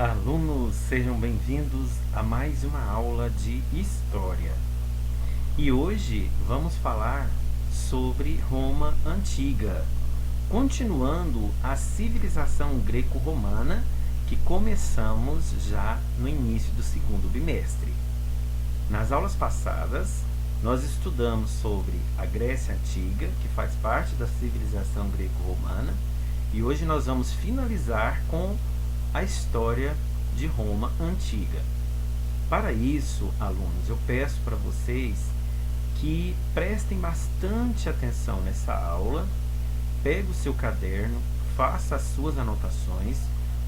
Alunos, sejam bem-vindos a mais uma aula de História. E hoje vamos falar sobre Roma Antiga, continuando a civilização greco-romana que começamos já no início do segundo bimestre. Nas aulas passadas, nós estudamos sobre a Grécia Antiga, que faz parte da civilização greco-romana, e hoje nós vamos finalizar com a história de Roma Antiga. Para isso, alunos, eu peço para vocês que prestem bastante atenção nessa aula, pegue o seu caderno, faça as suas anotações,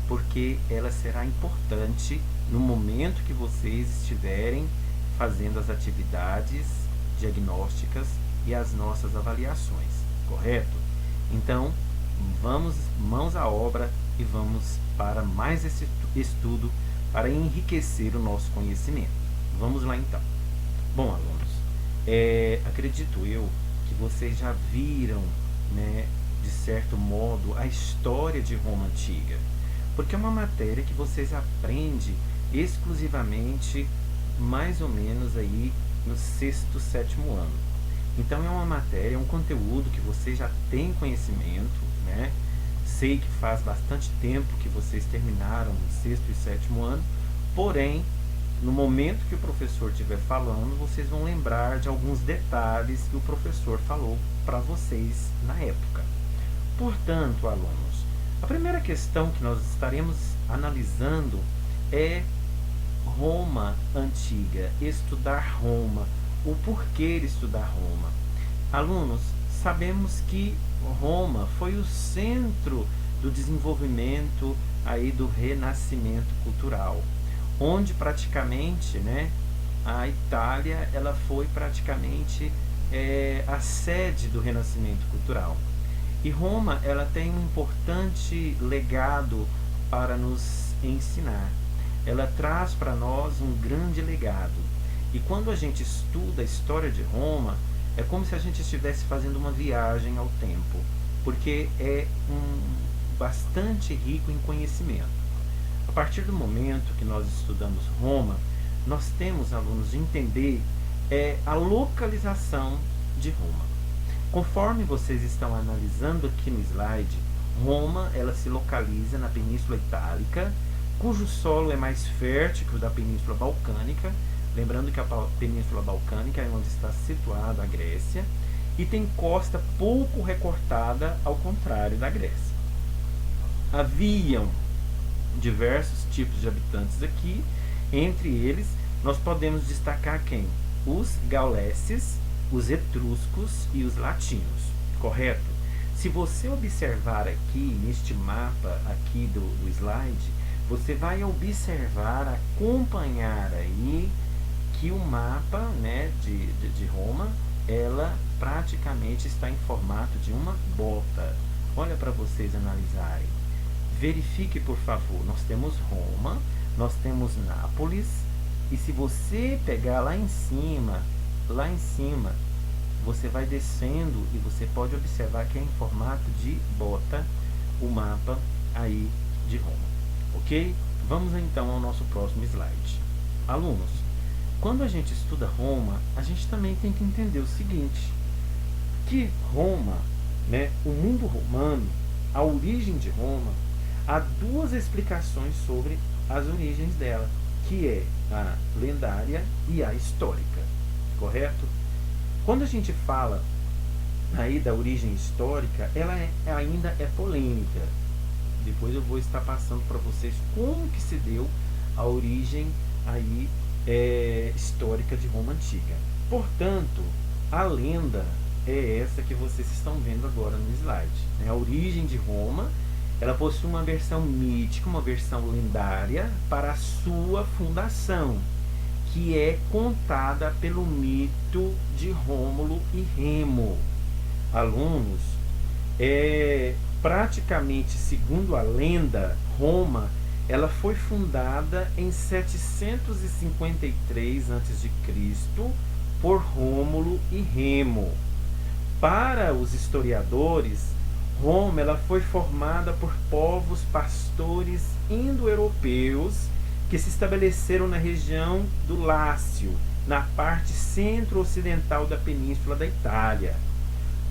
porque ela será importante no momento que vocês estiverem fazendo as atividades diagnósticas e as nossas avaliações, correto? Então, vamos mãos à obra e vamos para mais esse estudo para enriquecer o nosso conhecimento. Vamos lá então. Bom, alunos, acredito eu que vocês já viram, né, de certo modo, a história de Roma Antiga, porque é uma matéria que vocês aprendem exclusivamente mais ou menos aí no sexto, sétimo ano. Então é uma matéria, é um conteúdo que vocês já têm conhecimento, né? Sei que faz bastante tempo que vocês terminaram o sexto e sétimo ano, porém, no momento que o professor estiver falando, vocês vão lembrar de alguns detalhes que o professor falou para vocês na época. Portanto, alunos, a primeira questão que nós estaremos analisando é Roma Antiga, estudar Roma, o porquê estudar Roma. Alunos, sabemos que Roma foi o centro do desenvolvimento aí do renascimento cultural, onde praticamente, né, a Itália ela foi praticamente a sede do renascimento cultural. E Roma ela tem um importante legado para nos ensinar. Ela traz para nós um grande legado. E quando a gente estuda a história de Roma, é como se a gente estivesse fazendo uma viagem ao tempo, porque é bastante rico em conhecimento. A partir do momento que nós estudamos Roma, nós temos, alunos, de entender a localização de Roma. Conforme vocês estão analisando aqui no slide, Roma ela se localiza na Península Itálica, cujo solo é mais fértil que o da Península Balcânica. Lembrando que a Península Balcânica é onde está situada a Grécia e tem costa pouco recortada, ao contrário da Grécia. Haviam diversos tipos de habitantes aqui, entre eles nós podemos destacar quem? Os gauleses, os etruscos e os latinos, correto? Se você observar aqui neste mapa aqui do slide, você vai observar, acompanhar aí que o mapa, né, de Roma, ela praticamente está em formato de uma bota. Olha para vocês analisarem. Verifique, por favor. Nós temos Roma, nós temos Nápoles, e se você pegar lá em cima, você vai descendo e você pode observar que é em formato de bota o mapa aí de Roma. Ok? Vamos então ao nosso próximo slide. Alunos, quando a gente estuda Roma, a gente também tem que entender o seguinte, que Roma, né, o mundo romano, a origem de Roma, há duas explicações sobre as origens dela, que é a lendária e a histórica, correto? Quando a gente fala aí da origem histórica, ela ainda é polêmica. Depois eu vou estar passando para vocês como que se deu a origem aí histórica de Roma Antiga. Portanto, a lenda é essa que vocês estão vendo agora no slide, né? A origem de Roma, ela possui uma versão mítica, uma versão lendária para a sua fundação, que é contada pelo mito de Rômulo e Remo. Alunos, praticamente, segundo a lenda, Roma ela foi fundada em 753 a.C. por Rômulo e Remo. Para os historiadores, Roma ela foi formada por povos pastores indo-europeus que se estabeleceram na região do Lácio, na parte centro-ocidental da península da Itália.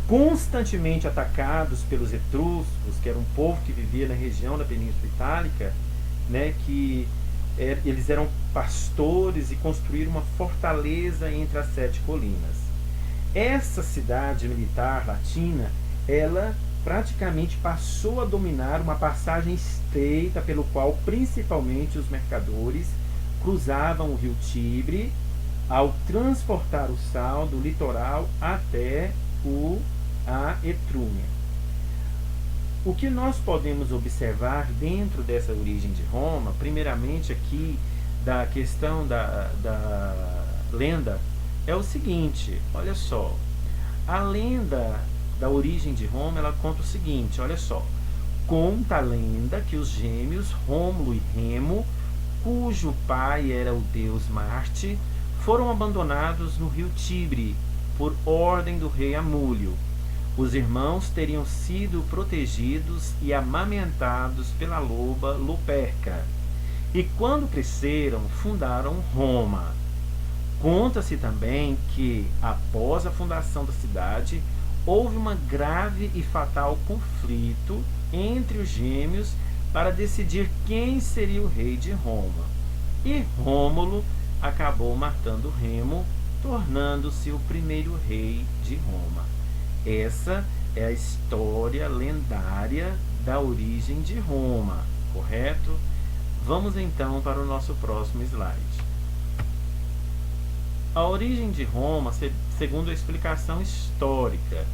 Constantemente atacados pelos etruscos, que era um povo que vivia na região da Península Itálica, né, eles eram pastores e construíram uma fortaleza entre as 7 colinas. Essa cidade militar latina, ela praticamente passou a dominar uma passagem estreita pelo qual principalmente os mercadores cruzavam o rio Tibre ao transportar o sal do litoral até a Etrúria. O que nós podemos observar dentro dessa origem de Roma, primeiramente aqui da questão da lenda, é o seguinte, olha só, a lenda da origem de Roma, ela conta o seguinte, olha só, conta a lenda que os gêmeos Rômulo e Remo, cujo pai era o deus Marte, foram abandonados no rio Tibre por ordem do rei Amúlio. Os irmãos teriam sido protegidos e amamentados pela loba Luperca, e quando cresceram, fundaram Roma. Conta-se também que, após a fundação da cidade, houve uma grave e fatal conflito entre os gêmeos para decidir quem seria o rei de Roma. E Rômulo acabou matando Remo, tornando-se o primeiro rei de Roma. Essa é a história lendária da origem de Roma, correto? Vamos então para o nosso próximo slide. A origem de Roma, segundo a explicação histórica.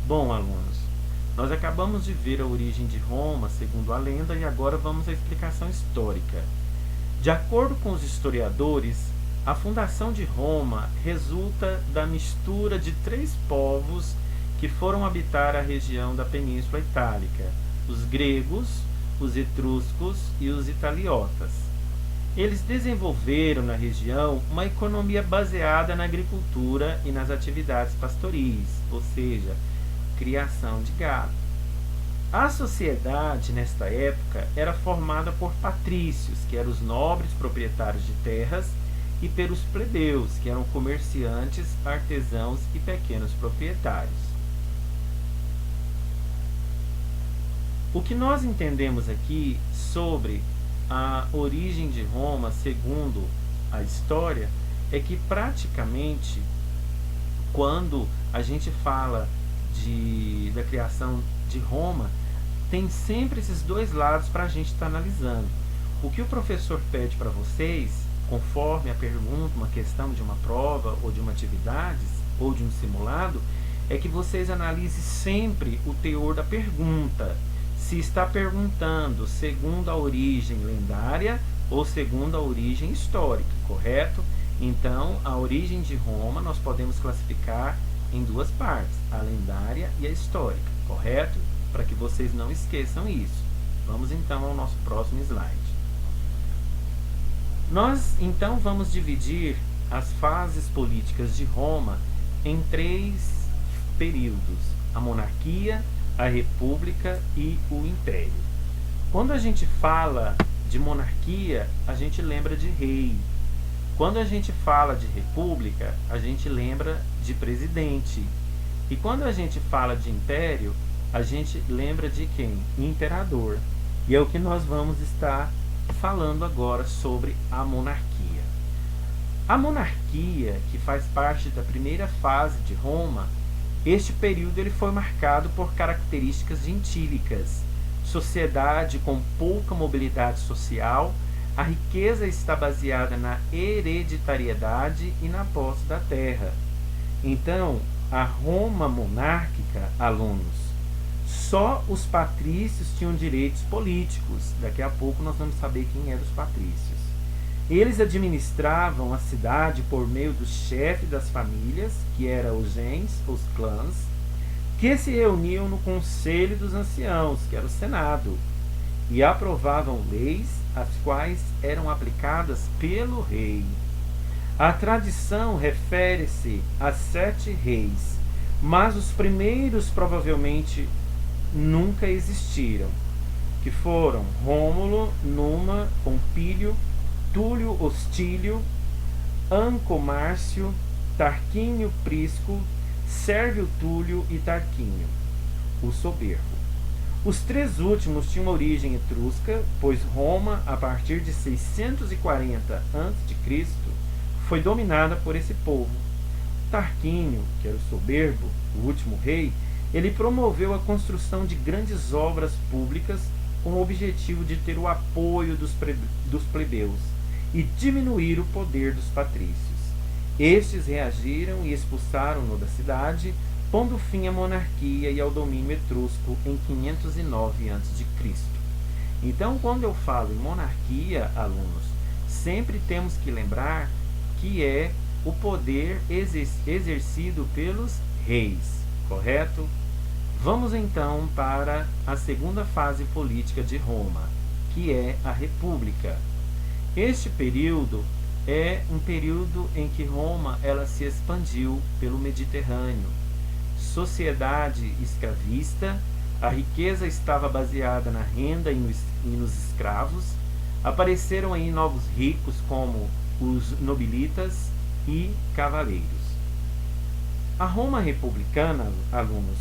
Bom, alunos, nós acabamos de ver a origem de Roma, segundo a lenda, e agora vamos à explicação histórica. De acordo com os historiadores, a fundação de Roma resulta da mistura de 3 povos que foram habitar a região da Península Itálica: os gregos, os etruscos e os italiotas. Eles desenvolveram na região uma economia baseada na agricultura e nas atividades pastoris, ou seja, criação de gado. A sociedade, nesta época, era formada por patrícios, que eram os nobres proprietários de terras, e pelos plebeus, que eram comerciantes, artesãos e pequenos proprietários. O que nós entendemos aqui sobre a origem de Roma, segundo a história, é que praticamente, quando a gente fala da criação de Roma, tem sempre esses 2 lados para a gente estar analisando. O que o professor pede para vocês, conforme a pergunta, uma questão de uma prova ou de uma atividade ou de um simulado, é que vocês analisem sempre o teor da pergunta. Se está perguntando segundo a origem lendária ou segundo a origem histórica, correto? Então, a origem de Roma nós podemos classificar em 2 partes, a lendária e a histórica, correto? Para que vocês não esqueçam isso. Vamos então ao nosso próximo slide. Nós então vamos dividir as fases políticas de Roma em 3 períodos: a monarquia, a república e o império. Quando a gente fala de monarquia, a gente lembra de rei. Quando a gente fala de república, a gente lembra de presidente. E quando a gente fala de império, a gente lembra de quem? Imperador. E é o que nós vamos estar falando agora sobre a monarquia. A monarquia, que faz parte da primeira fase de Roma, este período ele foi marcado por características gentílicas, sociedade com pouca mobilidade social, a riqueza está baseada na hereditariedade e na posse da terra. Então, a Roma monárquica, alunos, só os patrícios tinham direitos políticos. Daqui a pouco nós vamos saber quem eram os patrícios. Eles administravam a cidade por meio do chefe das famílias, que eram os gens, os clãs, que se reuniam no conselho dos anciãos, que era o Senado, e aprovavam leis, as quais eram aplicadas pelo rei. A tradição refere-se a 7 reis, mas os primeiros provavelmente nunca existiram, que foram Rômulo, Numa, Pompílio, Túlio Hostílio, Anco Márcio, Tarquínio Prisco, Sérvio Túlio e Tarquínio, o soberbo. Os três últimos tinham origem etrusca, pois Roma, a partir de 640 a.C., foi dominada por esse povo. Tarquínio, que era o soberbo, o último rei, ele promoveu a construção de grandes obras públicas com o objetivo de ter o apoio dos plebeus e diminuir o poder dos patrícios. Estes reagiram e expulsaram-no da cidade, pondo fim à monarquia e ao domínio etrusco em 509 a.C. Então, quando eu falo em monarquia, alunos, sempre temos que lembrar que é o poder exercido pelos reis, correto? Vamos então para a segunda fase política de Roma, que é a República. Este período é um período em que Roma ela se expandiu pelo Mediterrâneo. Sociedade escravista, a riqueza estava baseada na renda e nos escravos. Apareceram aí novos ricos como os nobilitas e cavaleiros. A Roma republicana, alunos,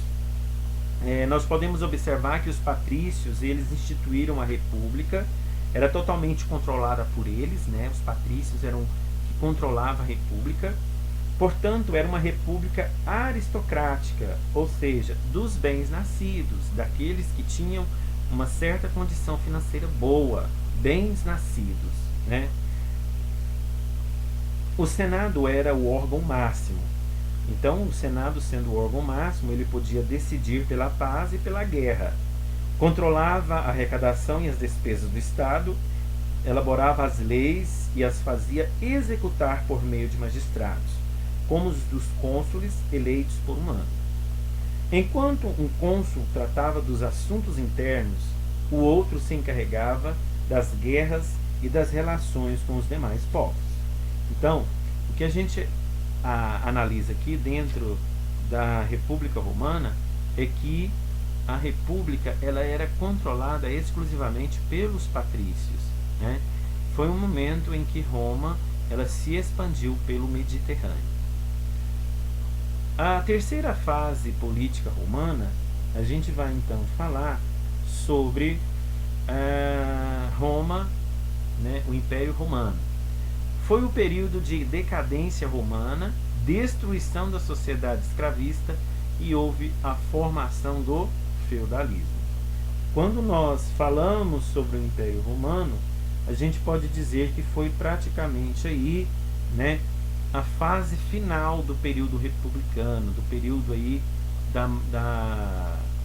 nós podemos observar que os patrícios eles instituíram a república, era totalmente controlada por eles, né? Os patrícios eram que controlavam a república. Portanto, era uma república aristocrática, ou seja, dos bens nascidos, daqueles que tinham uma certa condição financeira boa, bens nascidos, né? O Senado era o órgão máximo. Então, o Senado, sendo o órgão máximo, ele podia decidir pela paz e pela guerra. Controlava a arrecadação e as despesas do Estado, elaborava as leis e as fazia executar por meio de magistrados, como os dos cônsules eleitos por um ano. Enquanto um cônsul tratava dos assuntos internos, o outro se encarregava das guerras e das relações com os demais povos. Então, o que a gente analisa aqui dentro da República Romana é que a República ela era controlada exclusivamente pelos patrícios, né? Foi um momento em que Roma ela se expandiu pelo Mediterrâneo. A terceira fase política romana, a gente vai então falar sobre Roma, né, o Império Romano. Foi o período de decadência romana, destruição da sociedade escravista e houve a formação do feudalismo. Quando nós falamos sobre o Império Romano, a gente pode dizer que foi praticamente aí, né, a fase final do período republicano, do período aí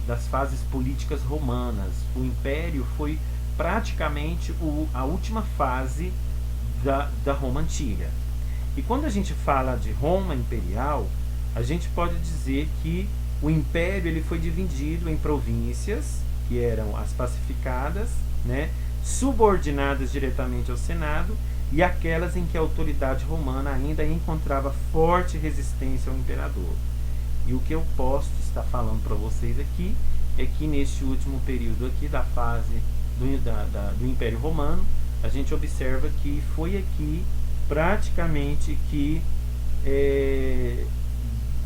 das fases políticas romanas. O Império foi praticamente a última fase da Roma Antiga. E quando a gente fala de Roma Imperial, a gente pode dizer que o Império ele foi dividido em províncias, que eram as pacificadas, né, subordinadas diretamente ao Senado, e aquelas em que a autoridade romana ainda encontrava forte resistência ao imperador. E o que eu posso estar falando para vocês aqui é que neste último período aqui da fase do Império Romano, a gente observa que foi aqui praticamente que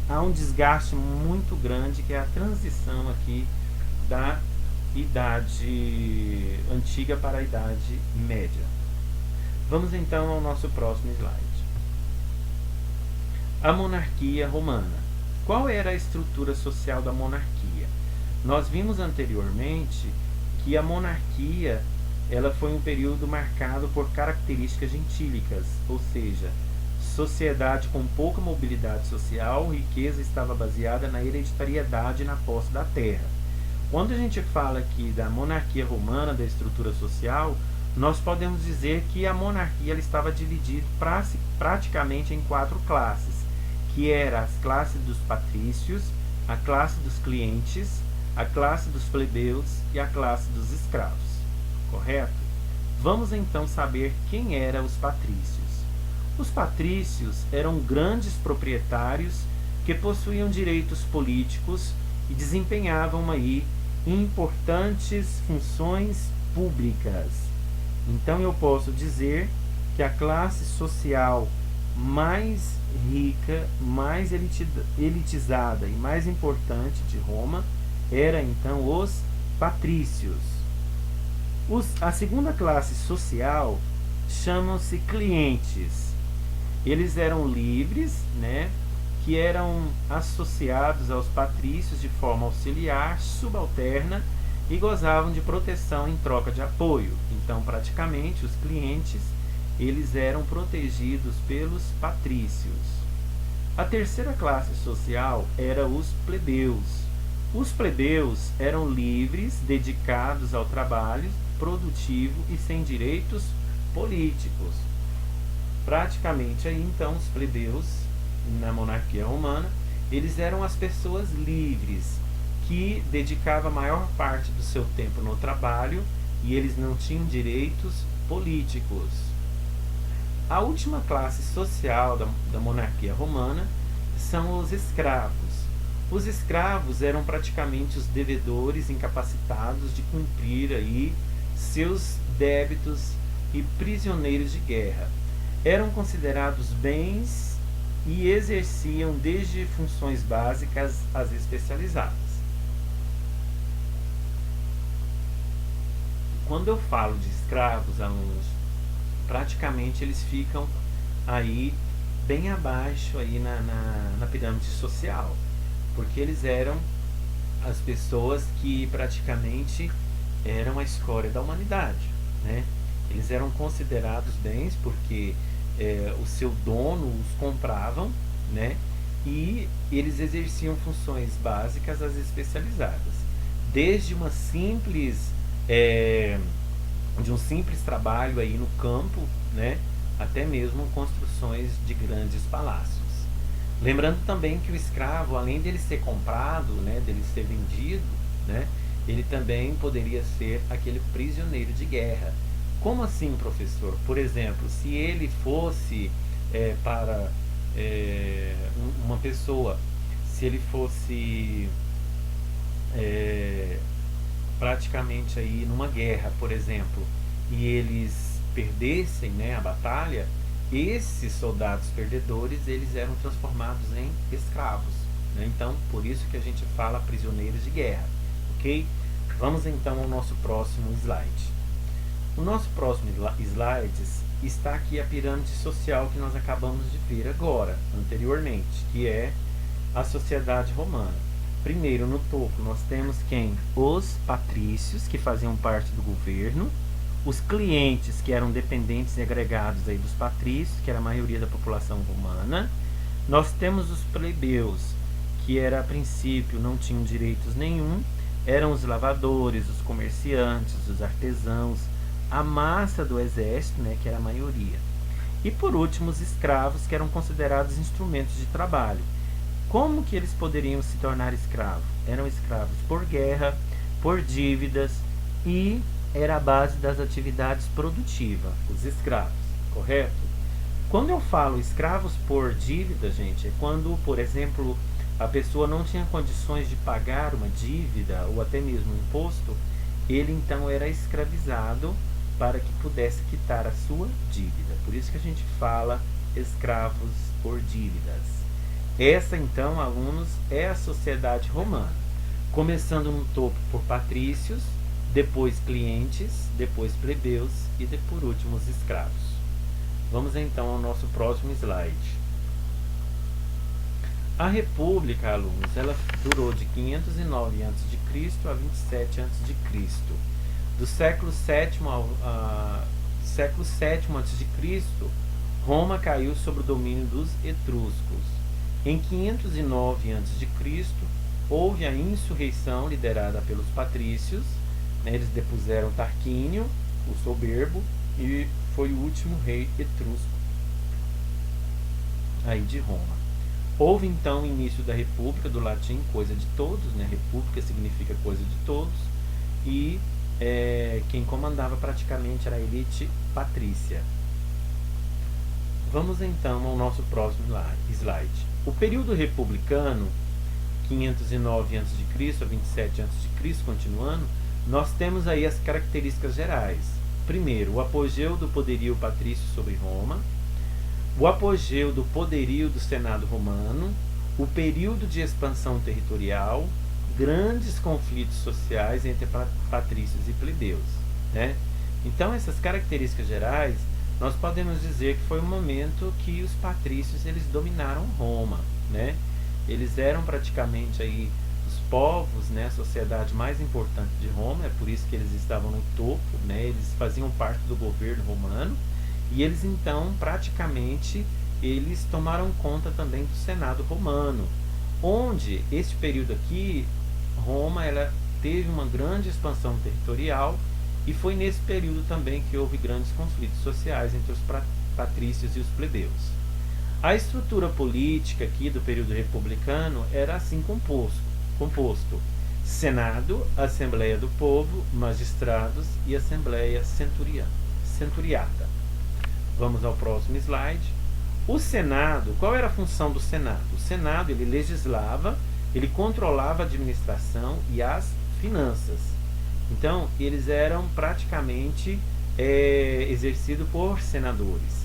há um desgaste muito grande, que é a transição aqui da idade antiga para a idade média. Vamos então ao nosso próximo slide. A monarquia romana. Qual era a estrutura social da monarquia? Nós vimos anteriormente que a monarquia ela foi um período marcado por características gentílicas, ou seja, sociedade com pouca mobilidade social, riqueza estava baseada na hereditariedade e na posse da terra. Quando a gente fala aqui da monarquia romana, da estrutura social, nós podemos dizer que a monarquia ela estava dividida praticamente em 4 classes, que eram as classes dos patrícios, a classe dos clientes, a classe dos plebeus e a classe dos escravos. Correto? Vamos então saber quem eram os patrícios. Os patrícios eram grandes proprietários que possuíam direitos políticos e desempenhavam aí importantes funções públicas. Então eu posso dizer que a classe social mais rica, mais elitizada e mais importante de Roma era então os patrícios. A segunda classe social chamam-se clientes. Eles eram livres, né, que eram associados aos patrícios de forma auxiliar, subalterna e gozavam de proteção em troca de apoio. Então, praticamente, os clientes eles eram protegidos pelos patrícios. A terceira classe social era os plebeus. Os plebeus eram livres, dedicados ao trabalho produtivo e sem direitos políticos. Praticamente aí então os plebeus na monarquia romana, eles eram as pessoas livres que dedicavam a maior parte do seu tempo no trabalho e eles não tinham direitos políticos. A última classe social da monarquia romana são os escravos. Os escravos eram praticamente os devedores incapacitados de cumprir aí seus débitos e prisioneiros de guerra. Eram considerados bens e exerciam desde funções básicas às especializadas. Quando eu falo de escravos, alunos, praticamente eles ficam aí bem abaixo aí na pirâmide social, porque eles eram as pessoas que praticamente eram a escória da humanidade, né? Eles eram considerados bens porque o seu dono os compravam, né? E eles exerciam funções básicas às especializadas, desde uma simples de um simples trabalho aí no campo, né? Até mesmo construções de grandes palácios. Lembrando também que o escravo, além dele ser comprado, né, dele ser vendido, né, ele também poderia ser aquele prisioneiro de guerra. Como assim, professor? Por exemplo, se ele fosse para uma pessoa, se ele fosse praticamente aí numa guerra, por exemplo, e eles perdessem, né, a batalha, esses soldados perdedores eles eram transformados em escravos, né? Então, por isso que a gente fala prisioneiros de guerra, ok? Vamos então ao nosso próximo slide. O nosso próximo slide está aqui a pirâmide social que nós acabamos de ver agora, anteriormente, que é a sociedade romana. Primeiro, no topo, nós temos quem? Os patrícios, que faziam parte do governo, os clientes, que eram dependentes e agregados aí dos patrícios, que era a maioria da população romana. Nós temos os plebeus, que era a princípio não tinham direitos nenhum, eram os lavadores, os comerciantes, os artesãos, a massa do exército, né, que era a maioria. E por último, os escravos, que eram considerados instrumentos de trabalho. Como que eles poderiam se tornar escravos? Eram escravos por guerra, por dívidas e era a base das atividades produtivas, os escravos, correto? Quando eu falo escravos por dívida, gente, é quando, por exemplo, a pessoa não tinha condições de pagar uma dívida ou até mesmo um imposto, ele então era escravizado para que pudesse quitar a sua dívida. Por isso que a gente fala escravos por dívidas. Essa então, alunos, é a sociedade romana, começando no topo por patrícios, depois clientes, depois plebeus e por último os escravos. Vamos então ao nosso próximo slide. A República, alunos, ela durou de 509 a.C. a 27 a.C. Do século VII ao século VII a.C., Roma caiu sob o domínio dos etruscos. Em 509 a.C., houve a insurreição liderada pelos patrícios, né? Eles depuseram Tarquínio, o soberbo, e foi o último rei etrusco aí de Roma. Houve então o início da República, do latim coisa de todos, né? República significa coisa de todos, e quem comandava praticamente era a elite patrícia. Vamos então ao nosso próximo slide. O período republicano 509 a.C. a 27 a.C., continuando, nós temos aí as características gerais. Primeiro, o apogeu do poderio patrício sobre Roma, o apogeu do poderio do Senado romano, o período de expansão territorial, grandes conflitos sociais entre patrícios e plebeus, né? Então, essas características gerais, nós podemos dizer que foi um momento que os patrícios eles dominaram Roma, né? Eles eram praticamente aí os povos, né, a sociedade mais importante de Roma, é por isso que eles estavam no topo, né? Eles faziam parte do governo romano e eles então praticamente eles tomaram conta também do Senado romano, onde este período aqui Roma ela teve uma grande expansão territorial e foi nesse período também que houve grandes conflitos sociais entre os patrícios e os plebeus. A estrutura política aqui do período republicano era assim composto: Senado, Assembleia do Povo, magistrados e Assembleia centuriata. Vamos ao próximo slide. O Senado, qual era a função do Senado? O Senado ele legislava, ele controlava a administração e as finanças. Então, eles eram praticamente exercidos por senadores.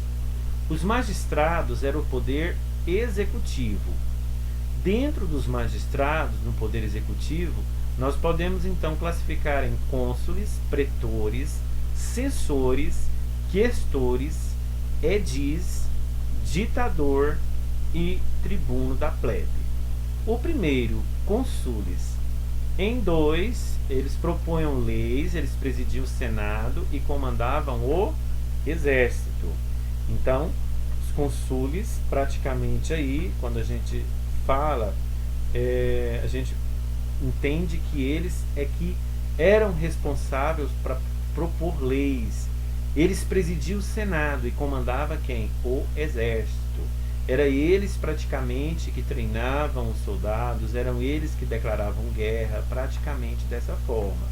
Os magistrados eram o poder executivo. Dentro dos magistrados, no poder executivo, nós podemos então classificar em cônsules, pretores, censores, questores, edis, ditador e tribuno da plebe. O primeiro, cônsules. Em dois, eles propunham leis, eles presidiam o Senado e comandavam o exército. Então, os cônsules, praticamente aí, quando a gente fala, a gente entende que eles que eram responsáveis para propor leis. Eles presidiam o Senado e comandava quem? O exército. Era eles praticamente que treinavam os soldados, eram eles que declaravam guerra, praticamente dessa forma.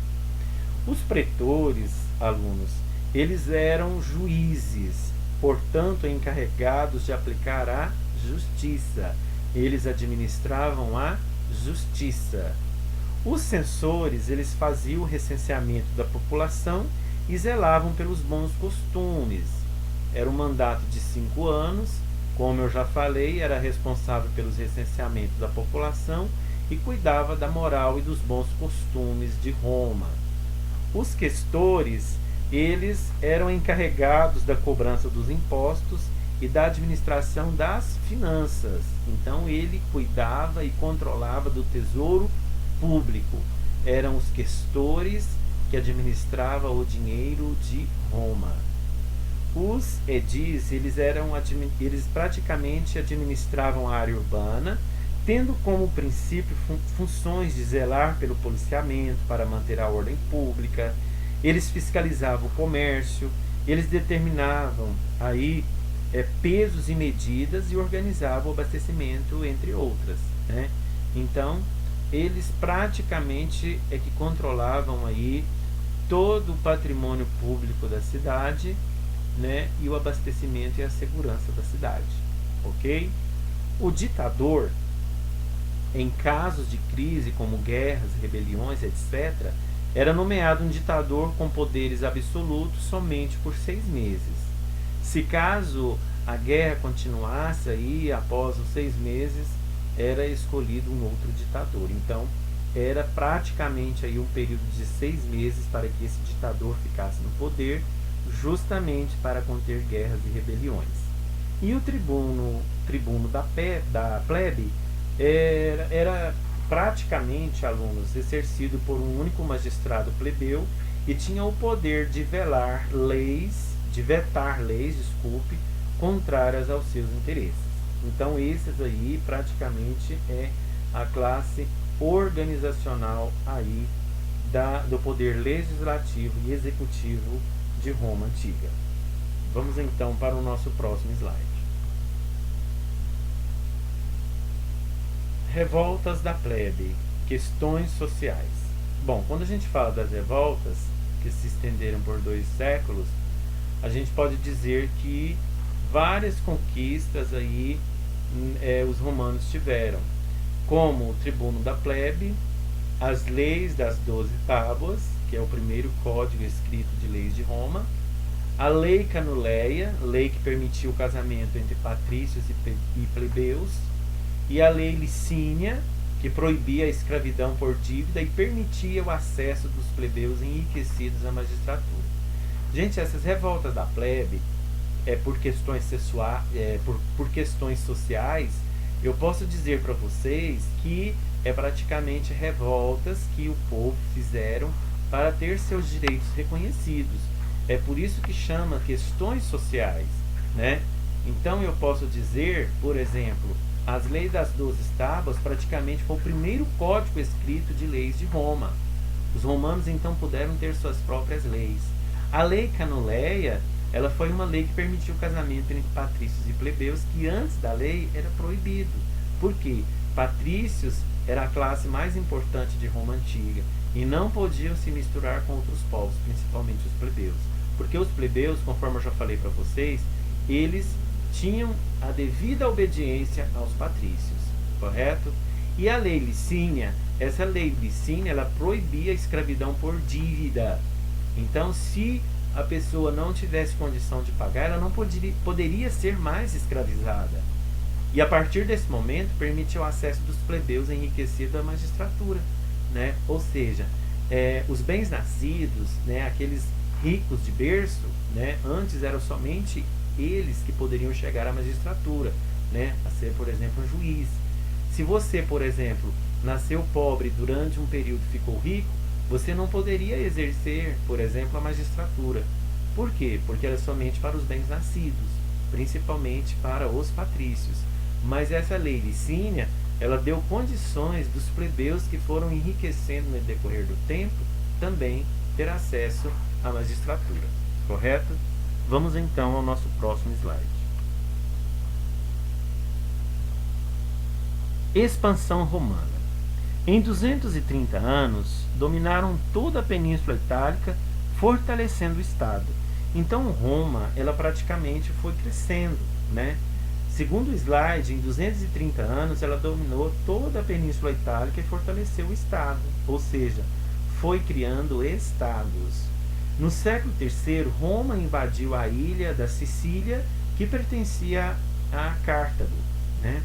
Os pretores, alunos, eles eram juízes, portanto encarregados de aplicar a justiça. Eles administravam a justiça. Os censores, eles faziam o recenseamento da população e zelavam pelos bons costumes. Era um mandato de 5 anos, como eu já falei, era responsável pelos recenseamentos da população e cuidava da moral e dos bons costumes de Roma. Os questores, eles eram encarregados da cobrança dos impostos e da administração das finanças. Então ele cuidava e controlava do tesouro público. Eram os questores que administravam o dinheiro de Roma. Os edis, eles praticamente administravam a área urbana, tendo como princípio funções de zelar pelo policiamento para manter a ordem pública. Eles fiscalizavam o comércio, eles determinavam aí pesos e medidas e organizavam o abastecimento, entre outras, né? Então, eles praticamente que controlavam aí todo o patrimônio público da cidade, né, e o abastecimento e a segurança da cidade, ok? O ditador, em casos de crise como guerras, rebeliões, etc., era nomeado um ditador com poderes absolutos somente por 6 meses. Se caso a guerra continuasse aí após os 6 meses, era escolhido um outro ditador. Então, era praticamente aí um período de 6 meses para que esse ditador ficasse no poder, justamente para conter guerras e rebeliões. E o tribuno da plebe era praticamente, alunos, exercido por um único magistrado plebeu e tinha o poder de vetar leis, contrárias aos seus interesses. Então esses aí praticamente é a classe organizacional aí do poder legislativo e executivo de Roma antiga. Vamos então para o nosso próximo slide. Revoltas da plebe, questões sociais. Bom, quando a gente fala das revoltas, que se estenderam por 2 séculos, a gente pode dizer que várias conquistas aí os romanos tiveram. como o tribuno da plebe, as leis das 12 tábuas, que é o primeiro código escrito de leis de Roma, a lei canuleia, lei que permitiu o casamento entre patrícios e plebeus, e a lei licínia, que proibia a escravidão por dívida e permitia o acesso dos plebeus enriquecidos à magistratura. Gente, essas revoltas da plebe, por questões por questões sociais, eu posso dizer para vocês que é praticamente revoltas que o povo fizeram para ter seus direitos reconhecidos. É por isso que chama questões sociais, né? Então eu posso dizer, por exemplo, as leis das 12 tábuas praticamente foi o primeiro código escrito de leis de Roma. Os romanos então puderam ter suas próprias leis. A lei canuleia, ela foi uma lei que permitiu o casamento entre patrícios e plebeus, que antes da lei era proibido. Por quê? Patrícios era a classe mais importante de Roma antiga e não podiam se misturar com outros povos, principalmente os plebeus. Porque os plebeus, conforme eu já falei para vocês, eles tinham a devida obediência aos patrícios, correto? E a lei licínia, essa lei licínia, ela proibia a escravidão por dívida. Então, se a pessoa não tivesse condição de pagar, ela não poderia ser mais escravizada. E a partir desse momento, permitiu o acesso dos plebeus enriquecidos à magistratura, né? Ou seja, os bens nascidos, né, aqueles ricos de berço, né, antes eram somente eles que poderiam chegar à magistratura, né, a ser, por exemplo, um juiz. Se você, por exemplo, nasceu pobre durante um período e ficou rico, você não poderia exercer, por exemplo, a magistratura. Por quê? Porque era somente para os bens nascidos, principalmente para os patrícios. Mas essa lei licínia, ela deu condições dos plebeus que foram enriquecendo no decorrer do tempo também ter acesso à magistratura, correto? Vamos então ao nosso próximo slide. Expansão romana. Em 230 anos, dominaram toda a Península Itálica, fortalecendo o Estado. Então Roma, ela praticamente foi crescendo, né? Segundo o slide, em 230 anos, ela dominou toda a Península Itálica e fortaleceu o Estado, ou seja, foi criando estados. No século III, Roma invadiu a ilha da Sicília, que pertencia a Cartago, né?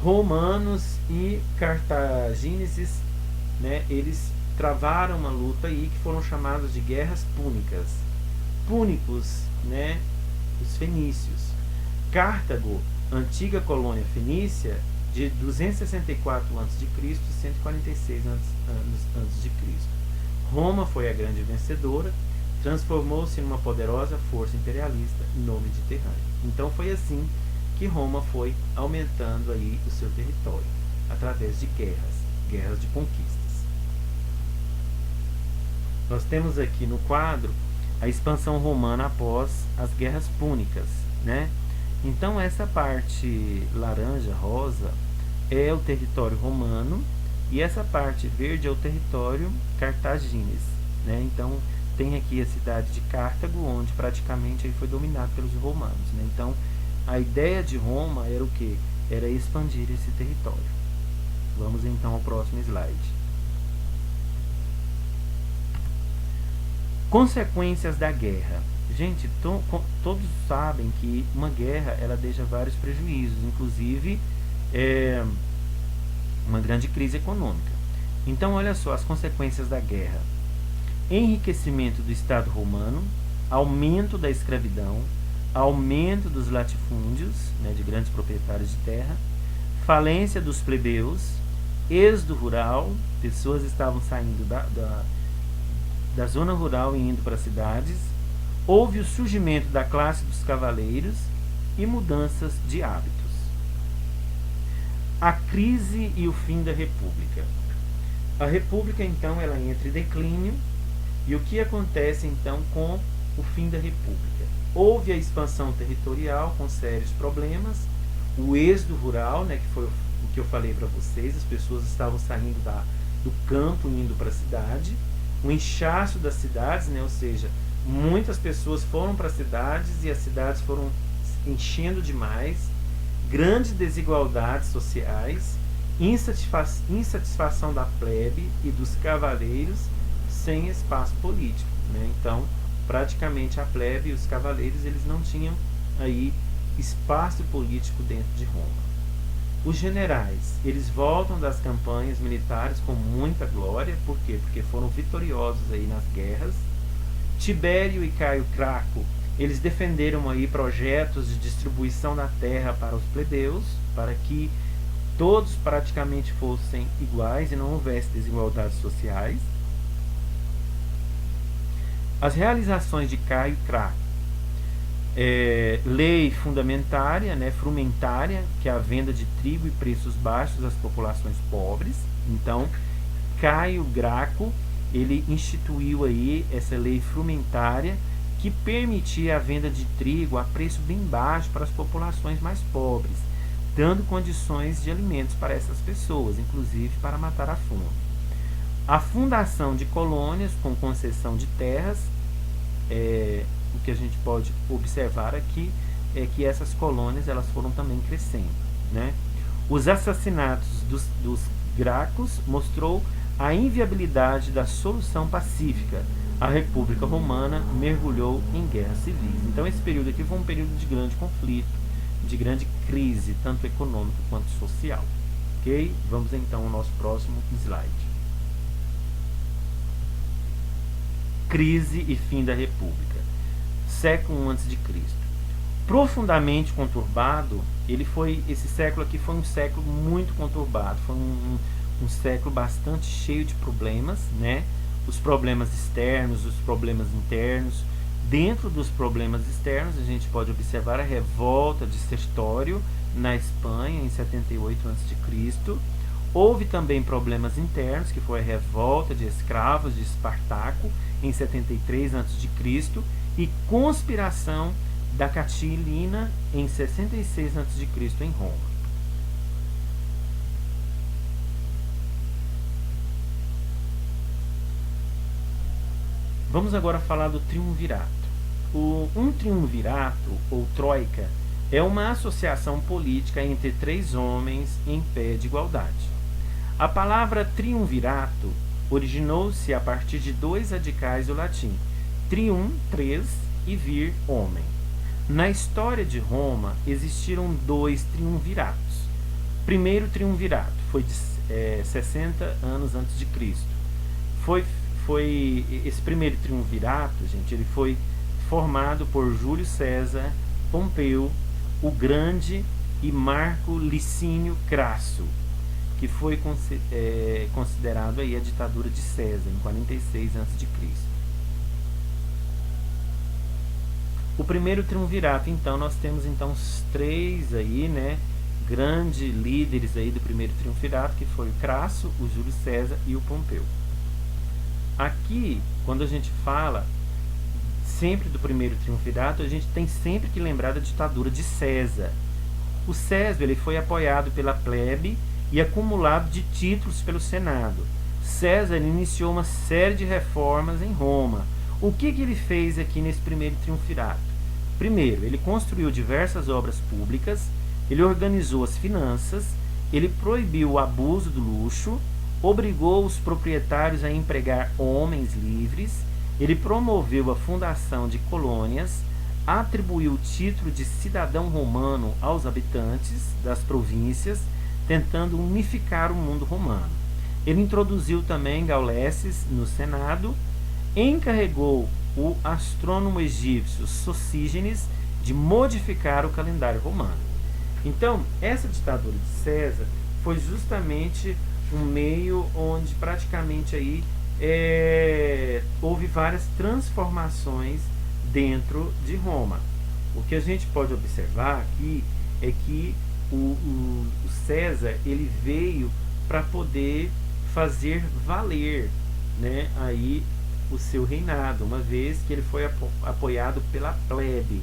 Romanos e cartagineses, né, eles travaram uma luta aí que foram chamadas de guerras púnicas. Púnicos, né, os fenícios. Cartago, antiga colônia fenícia, de 264 a.C. a 146 anos antes de Cristo. Roma foi a grande vencedora, transformou-se em uma poderosa força imperialista no Mediterrâneo. Então foi assim que Roma foi aumentando aí o seu território, através de guerras de conquistas. Nós temos aqui no quadro a expansão romana após as guerras púnicas, né? Então essa parte laranja, rosa, é o território romano e essa parte verde é o território cartaginês, né? Então tem aqui a cidade de Cartago, onde praticamente aí foi dominado pelos romanos, né? Então a ideia de Roma era o que? Era expandir esse território. Vamos então ao próximo slide. Consequências da guerra. Gente, todos sabem que uma guerra ela deixa vários prejuízos, inclusive uma grande crise econômica. Então, olha só as consequências da guerra: enriquecimento do Estado romano, aumento da escravidão, aumento dos latifúndios, né, de grandes proprietários de terra, falência dos plebeus, êxodo rural, pessoas estavam saindo da zona rural e indo para as cidades, houve o surgimento da classe dos cavaleiros e mudanças de hábitos. A crise e o fim da República. A República, então, ela entra em declínio, e o que acontece, então, com o fim da República? Houve a expansão territorial com sérios problemas, o êxodo rural, né, que foi o que eu falei para vocês, as pessoas estavam saindo do campo e indo para a cidade, o inchaço das cidades, né, ou seja, muitas pessoas foram para as cidades e as cidades foram enchendo demais, grandes desigualdades sociais insatisfação da plebe e dos cavaleiros sem espaço político, né? Então, praticamente a plebe e os cavaleiros eles não tinham aí espaço político dentro de Roma. Os generais, eles voltam das campanhas militares com muita glória, por quê? Porque foram vitoriosos aí nas guerras. Tibério e Caio Graco, eles defenderam aí projetos de distribuição da terra para os plebeus, para que todos praticamente fossem iguais e não houvesse desigualdades sociais. As realizações de Caio Graco, lei fundamentária, né, frumentária, que é a venda de trigo e preços baixos às populações pobres. Então, Caio Graco, ele instituiu aí essa lei frumentária que permitia a venda de trigo a preço bem baixo para as populações mais pobres, dando condições de alimentos para essas pessoas, inclusive para matar a fome. A fundação de colônias com concessão de terras, o que a gente pode observar aqui é que essas colônias elas foram também crescendo, né? Os assassinatos dos Gracos mostrou a inviabilidade da solução pacífica. A República Romana mergulhou em guerras civis. Então esse período aqui foi um período de grande conflito, de grande crise, tanto econômica quanto social. Ok? Vamos então ao nosso próximo slide. Crise e fim da República. Século I a.C. Profundamente conturbado, esse século aqui foi um século muito conturbado, foi um século bastante cheio de problemas, né? Os problemas externos, os problemas internos. Dentro dos problemas externos, a gente pode observar a revolta de Sertório na Espanha em 78 a.C. Houve também problemas internos, que foi a revolta de escravos de Espartaco em 73 a.C. e conspiração da Catilina em 66 a.C. em Roma. Vamos agora falar do triunvirato. Um triunvirato, ou troika, é uma associação política entre três homens em pé de igualdade. A palavra triunvirato originou-se a partir de dois radicais do latim, trium, três, e vir, homem. Na história de Roma, existiram dois triunviratos. O primeiro triunvirato foi de 60 anos antes de Cristo. Esse primeiro triunvirato, gente, ele foi formado por Júlio César, Pompeu, o Grande e Marco Licínio Crasso, que foi considerado aí a ditadura de César em 46 a.C. O primeiro triunvirato, então, nós temos então os três aí, né, grandes líderes aí do primeiro triunvirato, que foi o Crasso, o Júlio César e o Pompeu. Aqui, quando a gente fala sempre do primeiro triunvirato, a gente tem sempre que lembrar da ditadura de César. O César ele foi apoiado pela plebe e acumulado de títulos pelo Senado. César iniciou uma série de reformas em Roma. O que ele fez aqui nesse primeiro triunvirato? Primeiro, ele construiu diversas obras públicas, ele organizou as finanças, ele proibiu o abuso do luxo, obrigou os proprietários a empregar homens livres, ele promoveu a fundação de colônias, atribuiu o título de cidadão romano aos habitantes das províncias, tentando unificar o mundo romano. Ele introduziu também Gauleses no Senado, encarregou o astrônomo egípcio Sosígenes de modificar o calendário romano. Então, essa ditadura de César foi justamente um meio onde praticamente aí houve várias transformações dentro de Roma. O que a gente pode observar aqui é que o César ele veio para poder fazer valer, né, aí o seu reinado, uma vez que ele foi apoiado pela plebe.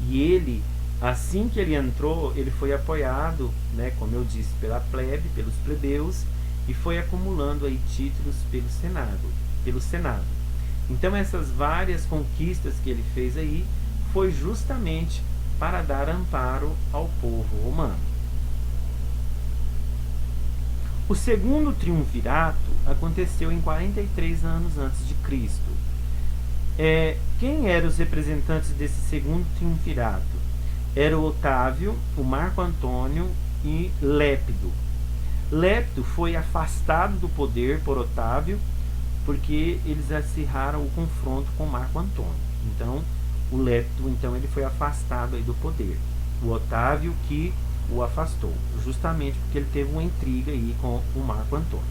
E ele, assim que ele entrou, ele foi apoiado, né, como eu disse, pela plebe, pelos plebeus, e foi acumulando aí títulos pelo Senado. Então essas várias conquistas que ele fez aí foi justamente para dar amparo ao povo romano. O segundo triunvirato aconteceu em 43 anos antes de Cristo. Quem eram os representantes desse segundo triunvirato? Era o Otávio, o Marco Antônio e Lépido. Lépido foi afastado do poder por Otávio porque eles acirraram o confronto com Marco Antônio. Então, o Lépido ele foi afastado aí do poder. O Otávio que o afastou, justamente porque ele teve uma intriga aí com o Marco Antônio.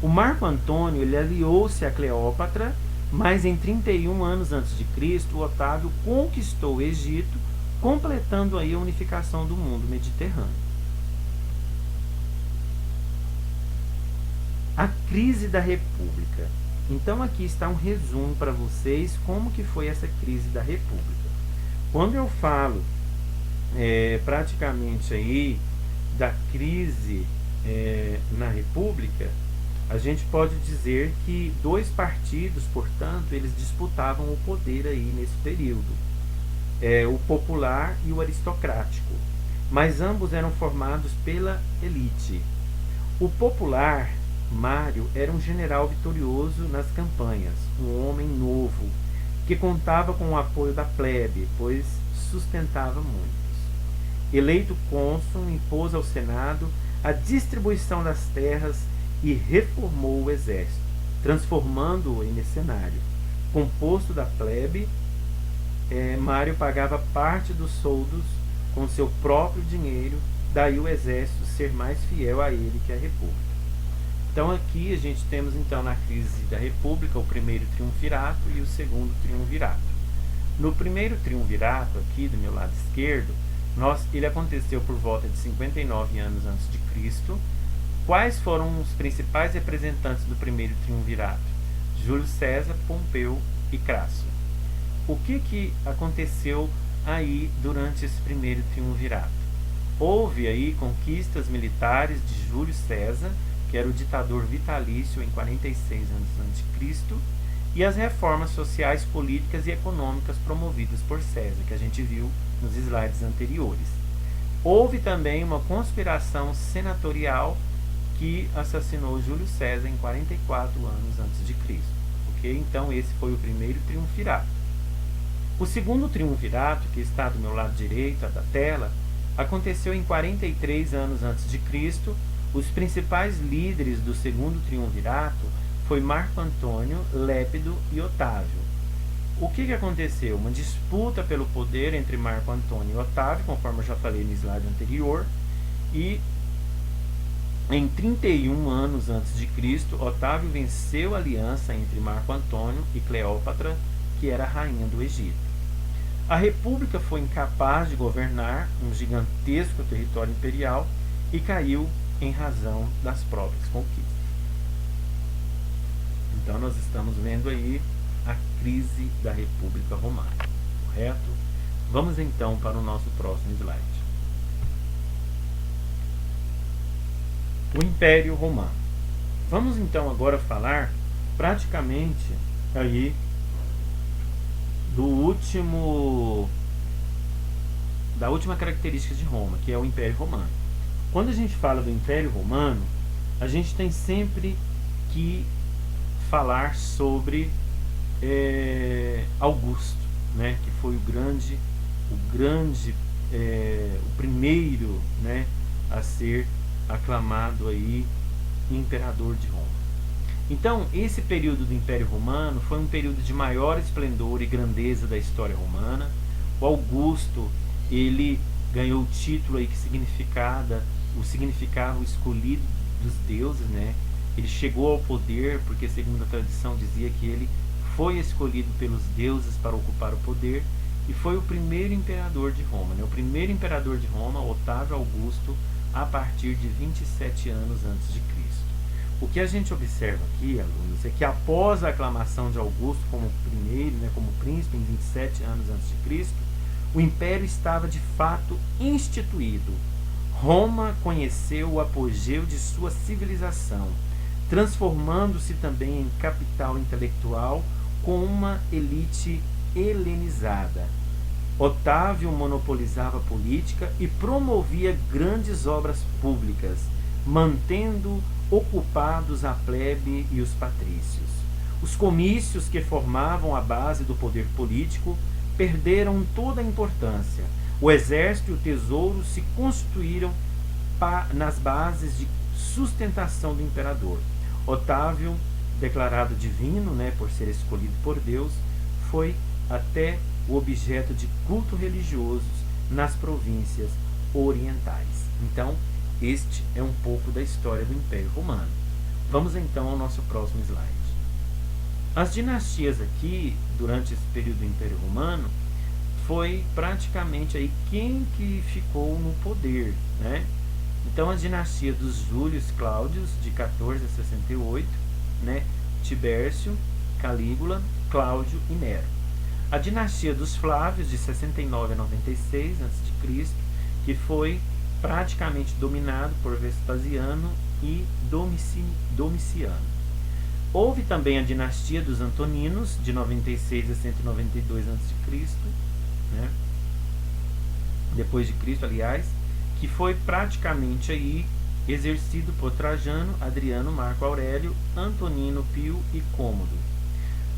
O Marco Antônio ele aliou-se a Cleópatra, mas em 31 anos antes de Cristo, o Otávio conquistou o Egito, completando aí a unificação do mundo mediterrâneo. A crise da República. Então aqui está um resumo para vocês como que foi essa crise da República. Quando eu falo praticamente aí da crise na República, a gente pode dizer que dois partidos, portanto, eles disputavam o poder aí nesse período, o popular e o aristocrático, mas ambos eram formados pela elite. O popular, Mário, era um general vitorioso nas campanhas, um homem novo, que contava com o apoio da plebe, pois sustentava muitos. Eleito cônsul, impôs ao Senado a distribuição das terras e reformou o exército, transformando-o em mercenário. Composto da plebe, Mário pagava parte dos soldos com seu próprio dinheiro, daí o exército ser mais fiel a ele que a República. Então aqui a gente temos então na crise da República o primeiro triunvirato e o segundo triunvirato. No primeiro triunvirato, aqui do meu lado esquerdo, ele aconteceu por volta de 59 anos antes de Cristo. Quais foram os principais representantes do primeiro triunvirato? Júlio César, Pompeu e Crasso. O que aconteceu aí durante esse primeiro triunvirato? Houve aí conquistas militares de Júlio César, que era o ditador vitalício em 46 anos antes de Cristo, e as reformas sociais, políticas e econômicas promovidas por César, que a gente viu nos slides anteriores. Houve também uma conspiração senatorial que assassinou Júlio César em 44 anos antes de Cristo. Ok? Então esse foi o primeiro triunvirato. O segundo triunvirato, que está do meu lado direito da tela, aconteceu em 43 anos antes de Cristo. Os principais líderes do segundo triunvirato foi Marco Antônio, Lépido e Otávio. O que aconteceu? Uma disputa pelo poder entre Marco Antônio e Otávio, conforme eu já falei no slide anterior, e em 31 anos antes de Cristo, Otávio venceu a aliança entre Marco Antônio e Cleópatra, que era a rainha do Egito. A República foi incapaz de governar um gigantesco território imperial e caiu em razão das próprias conquistas. Então nós estamos vendo aí a crise da República Romana, correto? Vamos então para o nosso próximo slide. O Império Romano. Vamos então agora falar praticamente aí da última característica de Roma, que é o Império Romano. Quando a gente fala do Império Romano, a gente tem sempre que falar sobre Augusto, né, que foi o primeiro, né, a ser aclamado aí imperador de Roma. Então, esse período do Império Romano foi um período de maior esplendor e grandeza da história romana. O Augusto, ele ganhou o título aí que significava o escolhido dos deuses, né? Ele chegou ao poder porque, segundo a tradição, dizia que ele foi escolhido pelos deuses para ocupar o poder e foi o primeiro imperador de Roma, né? O primeiro imperador de Roma, Otávio Augusto, a partir de 27 anos antes de Cristo. O que a gente observa aqui, alunos, é que após a aclamação de Augusto como primeiro, né, como príncipe em 27 anos antes de Cristo, o império estava de fato instituído. Roma conheceu o apogeu de sua civilização, transformando-se também em capital intelectual com uma elite helenizada. Otávio monopolizava a política e promovia grandes obras públicas, mantendo ocupados a plebe e os patrícios. Os comícios que formavam a base do poder político perderam toda a importância. O exército e o tesouro se constituíram nas bases de sustentação do imperador. Otávio, declarado divino, por ser escolhido por Deus, foi até o objeto de culto religiosos nas províncias orientais. Então, este é um pouco da história do Império Romano. Vamos então ao nosso próximo slide. As dinastias aqui, durante esse período do Império Romano, foi praticamente aí quem que ficou no poder, né? Então, a dinastia dos Júlios Cláudios, de 14 a 68, né? Tibércio, Calígula, Cláudio e Nero. A dinastia dos Flávios, de 69 a 96 a.C., que foi praticamente dominado por Vespasiano e Domiciano. Houve também a dinastia dos Antoninos, de 96 a 192 a.C., né? Depois de Cristo, aliás, que foi praticamente aí exercido por Trajano, Adriano, Marco Aurélio, Antonino, Pio e Cômodo.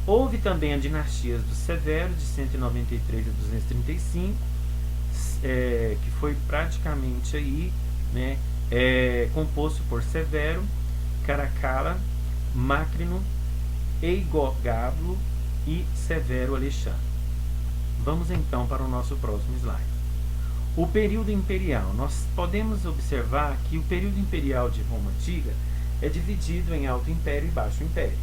Houve também a dinastia dos Severos, de 193 a 235, que foi praticamente aí, né, composto por Severo, Caracalla, Macrino, Eigogábulo e Severo Alexandre. Vamos então para o nosso próximo slide. O período imperial. Nós podemos observar que o período imperial de Roma Antiga é dividido em Alto Império e Baixo Império.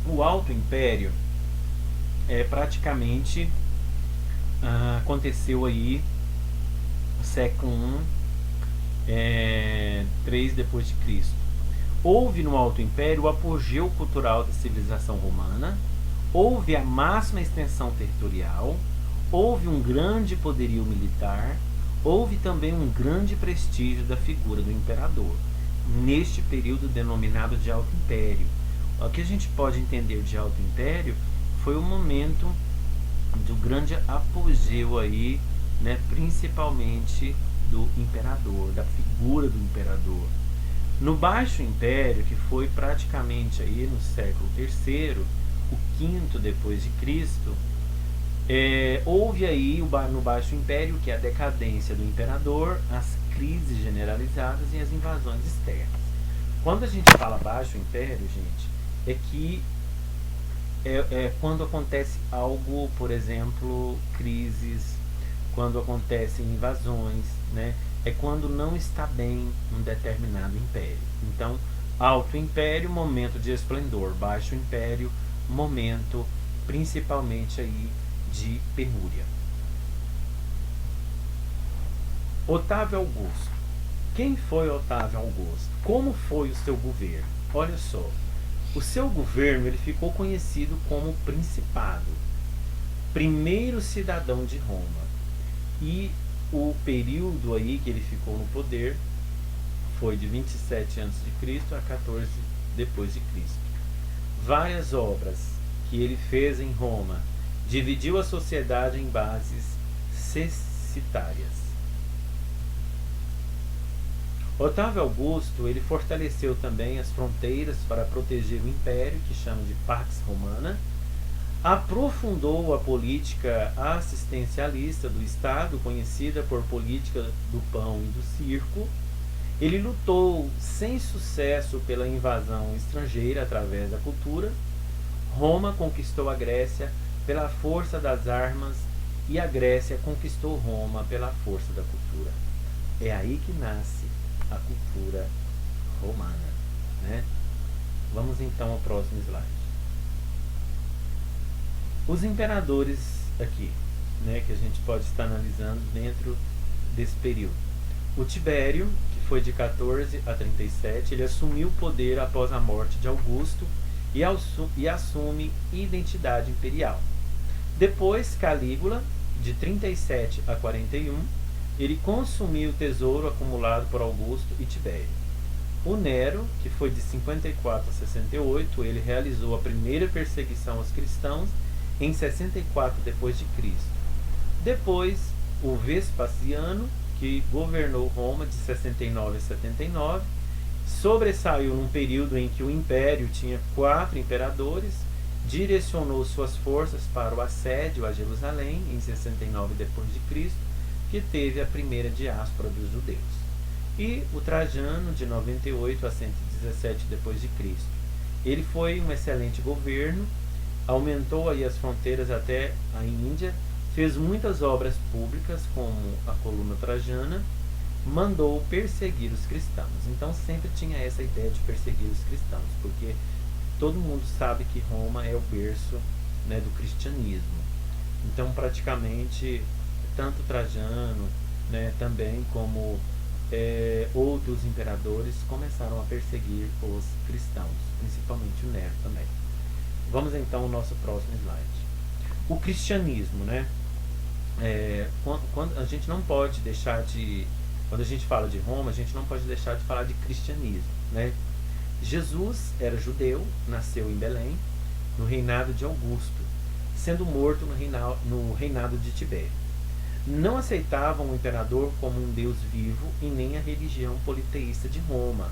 O Alto Império praticamente aconteceu aí no século I, 3 depois de Cristo. Houve no Alto Império o apogeu cultural da civilização romana, houve a máxima extensão territorial, houve um grande poderio militar, houve também um grande prestígio da figura do imperador, neste período denominado de Alto Império. O que a gente pode entender de Alto Império foi o momento do grande apogeu aí, né, principalmente do imperador, da figura do imperador. No Baixo Império, que foi praticamente aí no século III, o quinto depois de Cristo, houve aí no Baixo Império que é a decadência do imperador, as crises generalizadas e as invasões externas. Quando a gente fala Baixo Império, gente, é que quando acontece algo, por exemplo, crises, quando acontecem invasões, né? É quando não está bem um determinado império. Então, Alto Império, momento de esplendor. Baixo Império, momento principalmente aí de penúria. Otávio Augusto. Quem foi Otávio Augusto? Como foi o seu governo? Olha só, o seu governo ele ficou conhecido como Principado, primeiro cidadão de Roma. E o período aí que ele ficou no poder foi de 27 a.C. a 14 depois de Cristo. Várias obras que ele fez em Roma, dividiu a sociedade em bases cecitárias. Otávio Augusto ele fortaleceu também as fronteiras para proteger o império, que chama de Pax Romana, aprofundou a política assistencialista do Estado, conhecida por política do pão e do circo. Ele lutou sem sucesso pela invasão estrangeira através da cultura. Roma conquistou a Grécia pela força das armas e a Grécia conquistou Roma pela força da cultura. É aí que nasce a cultura romana, né? Vamos então ao próximo slide. Os imperadores aqui, né, que a gente pode estar analisando dentro desse período. O Tibério, que foi de 14 a 37, ele assumiu o poder após a morte de Augusto e assume identidade imperial. Depois, Calígula, de 37 a 41, ele consumiu o tesouro acumulado por Augusto e Tibério. O Nero, que foi de 54 a 68, ele realizou a primeira perseguição aos cristãos em 64 depois de Cristo. Depois, o Vespasiano, que governou Roma de 69 a 79, sobressaiu num período em que o império tinha 4 imperadores, direcionou suas forças para o assédio a Jerusalém em 69 d.C., que teve a primeira diáspora dos judeus. E o Trajano, de 98 a 117 d.C. Ele foi um excelente governo, aumentou aí as fronteiras até a Índia, fez muitas obras públicas, como a coluna trajana, mandou perseguir os cristãos. Então sempre tinha essa ideia de perseguir os cristãos, porque todo mundo sabe que Roma é o berço, né, do cristianismo. Então praticamente tanto Trajano, né, também como outros imperadores começaram a perseguir os cristãos, principalmente o Nero também. Vamos então ao nosso próximo slide. O cristianismo, né? Quando a gente não pode deixar de, quando a gente fala de Roma, a gente não pode deixar de falar de cristianismo, né? Jesus era judeu, nasceu em Belém, no reinado de Augusto, sendo morto no reinado de Tibério. Não aceitavam o imperador como um Deus vivo e nem a religião politeísta de Roma,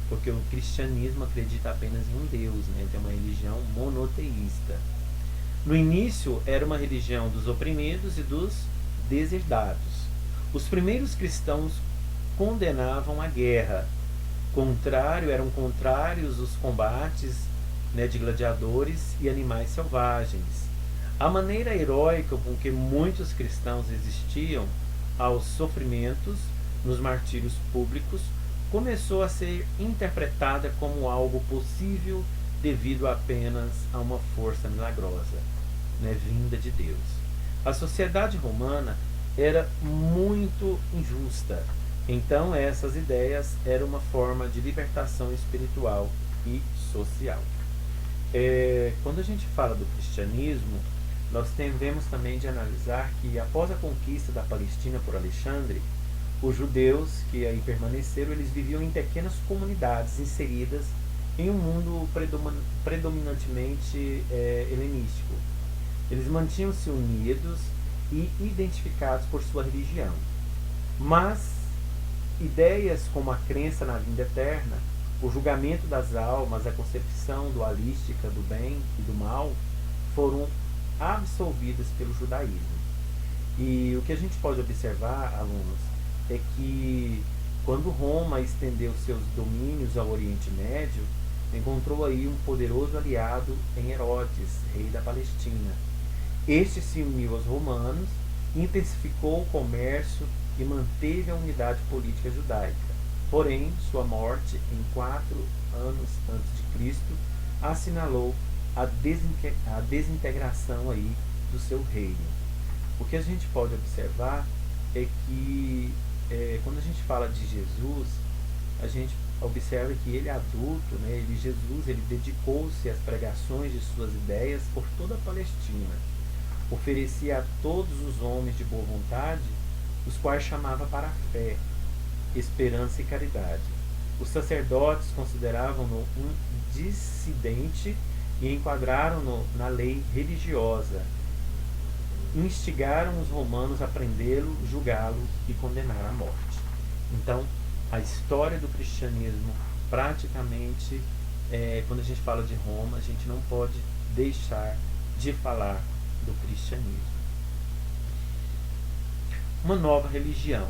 porque o cristianismo acredita apenas em um Deus, né? Tem uma religião monoteísta. No início era uma religião dos oprimidos e dos deserdados. Os primeiros cristãos condenavam a guerra. Eram contrários os combates, né, de gladiadores e animais selvagens. A maneira heróica com que muitos cristãos resistiam aos sofrimentos nos martírios públicos começou a ser interpretada como algo possível devido apenas a uma força milagrosa, né, vinda de Deus. A sociedade romana era muito injusta, então essas ideias eram uma forma de libertação espiritual e social. Quando a gente fala do cristianismo, nós devemos também de analisar que após a conquista da Palestina por Alexandre, os judeus que aí permaneceram, eles viviam em pequenas comunidades inseridas em um mundo predominantemente helenístico. Eles mantinham-se unidos e identificados por sua religião. Mas ideias como a crença na vinda eterna, o julgamento das almas, a concepção dualística do bem e do mal, foram absolvidas pelo judaísmo. E o que a gente pode observar, alunos, é que quando Roma estendeu seus domínios ao Oriente Médio, encontrou aí um poderoso aliado em Herodes, rei da Palestina. Este se uniu aos romanos, intensificou o comércio e manteve a unidade política judaica. Porém, sua morte, em 4 anos antes de Cristo, assinalou a desintegração aí do seu reino. O que a gente pode observar é que quando a gente fala de Jesus, a gente observa que ele adulto, né, Jesus dedicou-se às pregações de suas ideias por toda a Palestina. Oferecia a todos os homens de boa vontade, os quais chamava para a fé, esperança e caridade. Os sacerdotes consideravam-no um dissidente e enquadraram-no na lei religiosa. Instigaram os romanos a prendê-lo, julgá-lo e condenar à morte. Então, a história do cristianismo, praticamente, quando a gente fala de Roma, a gente não pode deixar de falar do cristianismo. Uma nova religião.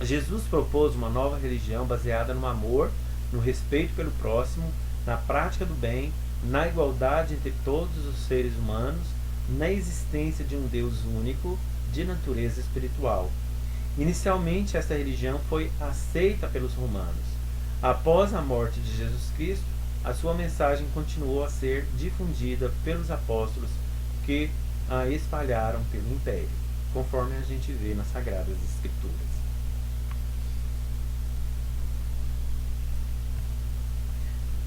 Jesus propôs uma nova religião baseada no amor, no respeito pelo próximo, na prática do bem, na igualdade entre todos os seres humanos, na existência de um Deus único, de natureza espiritual. Inicialmente, esta religião foi aceita pelos romanos. Após a morte de Jesus Cristo, a sua mensagem continuou a ser difundida pelos apóstolos que a espalharam pelo império, conforme a gente vê nas Sagradas Escrituras.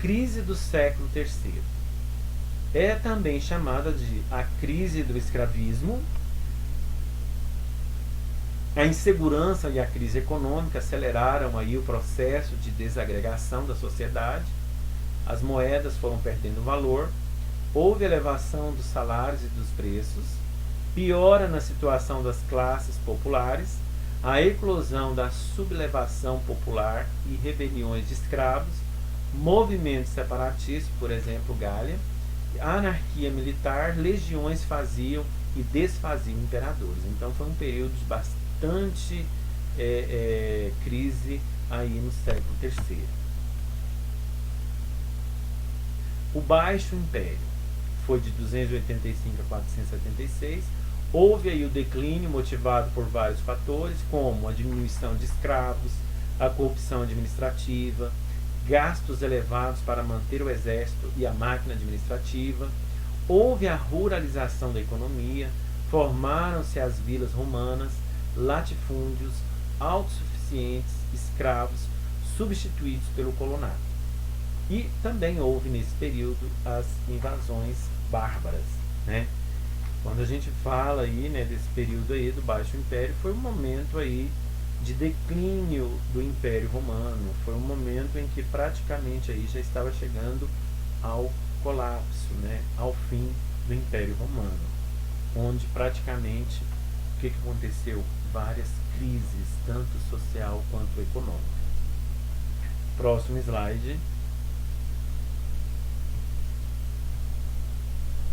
Crise do século III. É também chamada de a crise do escravismo. A insegurança e a crise econômica aceleraram aí o processo de desagregação da sociedade. As moedas foram perdendo valor, houve elevação dos salários e dos preços, piora na situação das classes populares, a eclosão da sublevação popular e rebeliões de escravos, movimentos separatistas, por exemplo, Gália, anarquia militar, legiões faziam e desfaziam imperadores. Então foi um período de bastante crise aí no século III. O Baixo Império foi de 285 a 476. Houve aí o declínio motivado por vários fatores, como a diminuição de escravos, a corrupção administrativa, gastos elevados para manter o exército e a máquina administrativa. Houve a ruralização da economia, formaram-se as vilas romanas, latifúndios, autossuficientes, escravos, substituídos pelo colonato. E também houve nesse período as invasões bárbaras, né? Quando a gente fala aí, né, desse período aí do Baixo Império, foi um momento aí de declínio do Império Romano, foi um momento em que praticamente aí já estava chegando ao colapso, né, ao fim do Império Romano, onde praticamente o que aconteceu? Várias crises, tanto social quanto econômica. Próximo slide.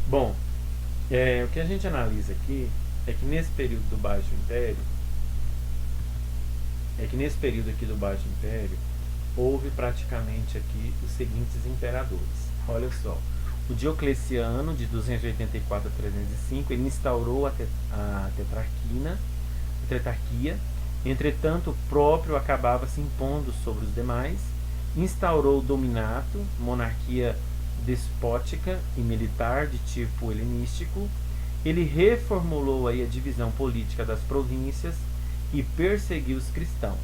Bom, o que a gente analisa aqui é que nesse período do Baixo Império, houve praticamente aqui os seguintes imperadores. Olha só, o Diocleciano, de 284 a 305, ele instaurou a tetrarquia, entretanto o próprio acabava se impondo sobre os demais, instaurou o dominato, monarquia despótica e militar de tipo helenístico. Ele reformulou aí a divisão política das províncias e perseguiu os cristãos.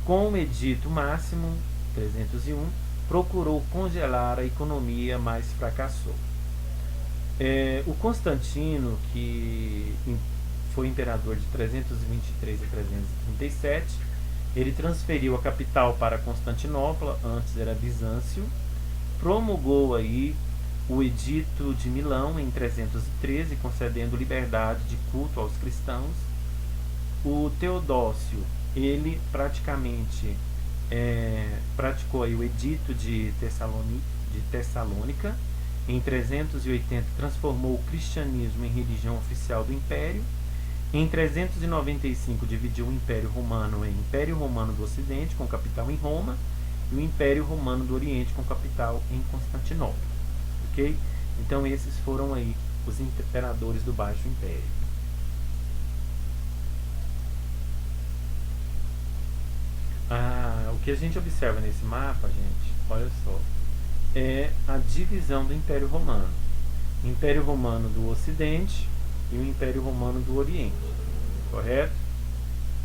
Com o Edito Máximo, 301, procurou congelar a economia, mas fracassou. O Constantino, que foi imperador de 323 a 337, ele transferiu a capital para Constantinopla, antes era Bizâncio, promulgou aí o Edito de Milão em 313, concedendo liberdade de culto aos cristãos. O Teodócio, ele praticamente praticou aí o Edito de Tessalônica. Em 380, transformou o cristianismo em religião oficial do Império. Em 395, dividiu o Império Romano em Império Romano do Ocidente, com capital em Roma, e o Império Romano do Oriente, com capital em Constantinopla. Ok? Então esses foram aí os imperadores do Baixo Império. O que a gente observa nesse mapa, gente, olha só, é a divisão do Império Romano. Império Romano do Ocidente e o Império Romano do Oriente. Correto?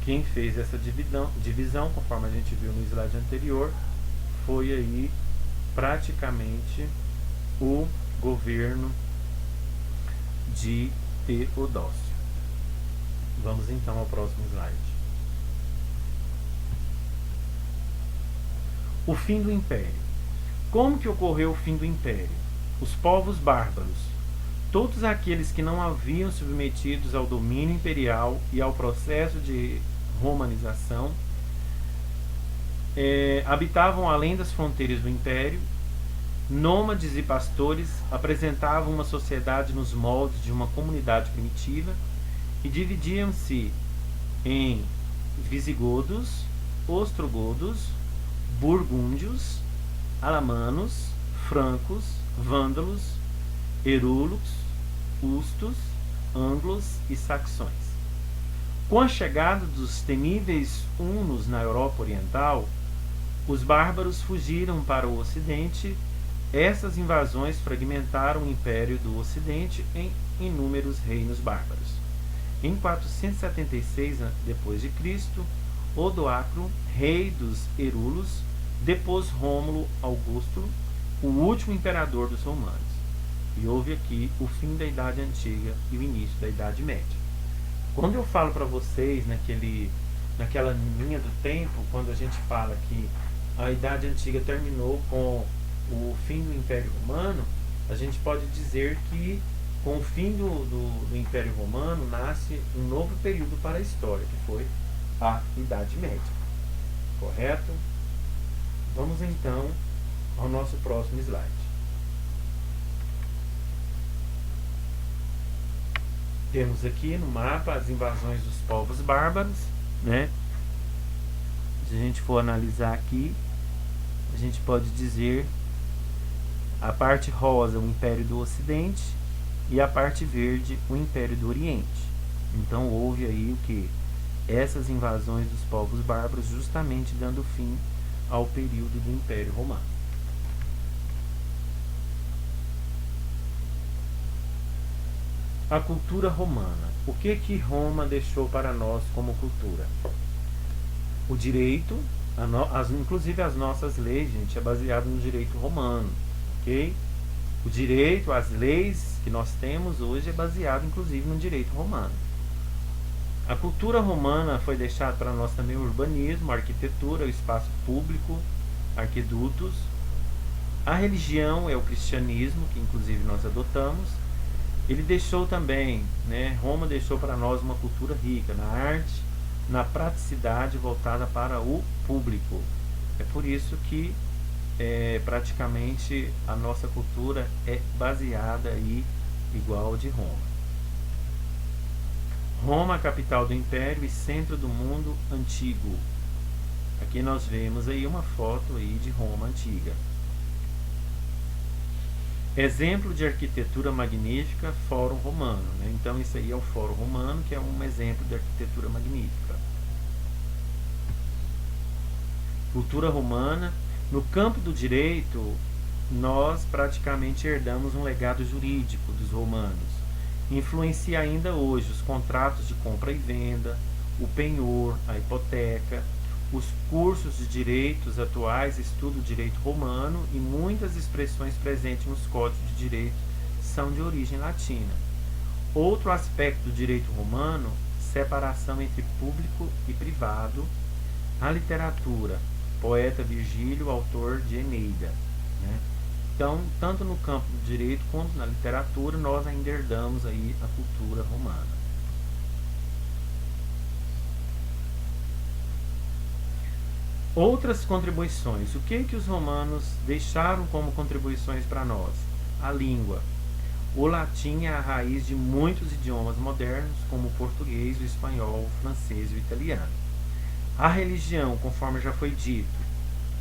Quem fez essa divisão, conforme a gente viu no slide anterior, foi aí praticamente o governo de Teodócio. Vamos então ao próximo slide. O fim do Império. Como que ocorreu o fim do Império? Os povos bárbaros, todos aqueles que não haviam submetidos ao domínio imperial e ao processo de romanização, habitavam além das fronteiras do Império. Nômades e pastores apresentavam uma sociedade nos moldes de uma comunidade primitiva e dividiam-se em visigodos, ostrogodos, burgúndios, alamanos, francos, vândalos, herúlux, ustos, anglos e saxões. Com a chegada dos temíveis hunos na Europa Oriental, os bárbaros fugiram para o Ocidente. Essas invasões fragmentaram o Império do Ocidente em inúmeros reinos bárbaros. Em 476 d.C., Odoacro, rei dos Herúlos, depôs Rômulo Augusto, o último imperador dos romanos. E houve aqui o fim da Idade Antiga e o início da Idade Média. Quando eu falo para vocês naquela linha do tempo, quando a gente fala que a Idade Antiga terminou com o fim do Império Romano, a gente pode dizer que Com o fim do Império Romano, nasce um novo período para a história, que foi a Idade Média. Correto? Vamos então ao nosso próximo slide. Temos aqui no mapa as invasões dos povos bárbaros, né? Se a gente for analisar aqui, a gente pode dizer a parte rosa, o Império do Ocidente, e a parte verde, o Império do Oriente. Então houve aí o que? Essas invasões dos povos bárbaros, justamente dando fim ao período do Império Romano. A cultura romana. O que Roma deixou para nós como cultura? O direito, inclusive as nossas leis, gente, é baseado no direito romano, ok? O direito, as leis que nós temos hoje é baseado inclusive no direito romano. A cultura romana foi deixada para nós também o urbanismo, a arquitetura, o espaço público, aquedutos. A religião é o cristianismo, que inclusive nós adotamos. Ele deixou também, né, Roma deixou para nós uma cultura rica na arte, na praticidade voltada para o público. É por isso que praticamente a nossa cultura é baseada aí igual de Roma. Roma, capital do Império e centro do mundo antigo. Aqui nós vemos aí uma foto aí de Roma antiga. Exemplo de arquitetura magnífica, Fórum Romano, né? Então isso aí é o Fórum Romano, que é um exemplo de arquitetura magnífica. Cultura romana. No campo do direito, nós praticamente herdamos um legado jurídico dos romanos. Influencia ainda hoje os contratos de compra e venda, o penhor, a hipoteca, os cursos de direitos atuais estudam o direito romano e muitas expressões presentes nos códigos de direito são de origem latina. Outro aspecto do direito romano, separação entre público e privado, a literatura, poeta Virgílio, autor de Eneida, né? Então, tanto no campo do direito quanto na literatura, nós ainda herdamos aí a cultura romana. Outras contribuições. O que os romanos deixaram como contribuições para nós? A língua. O latim é a raiz de muitos idiomas modernos, como o português, o espanhol, o francês e o italiano. A religião, conforme já foi dito,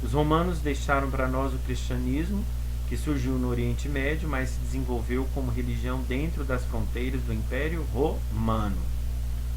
os romanos deixaram para nós o cristianismo, que surgiu no Oriente Médio, mas se desenvolveu como religião dentro das fronteiras do Império Romano.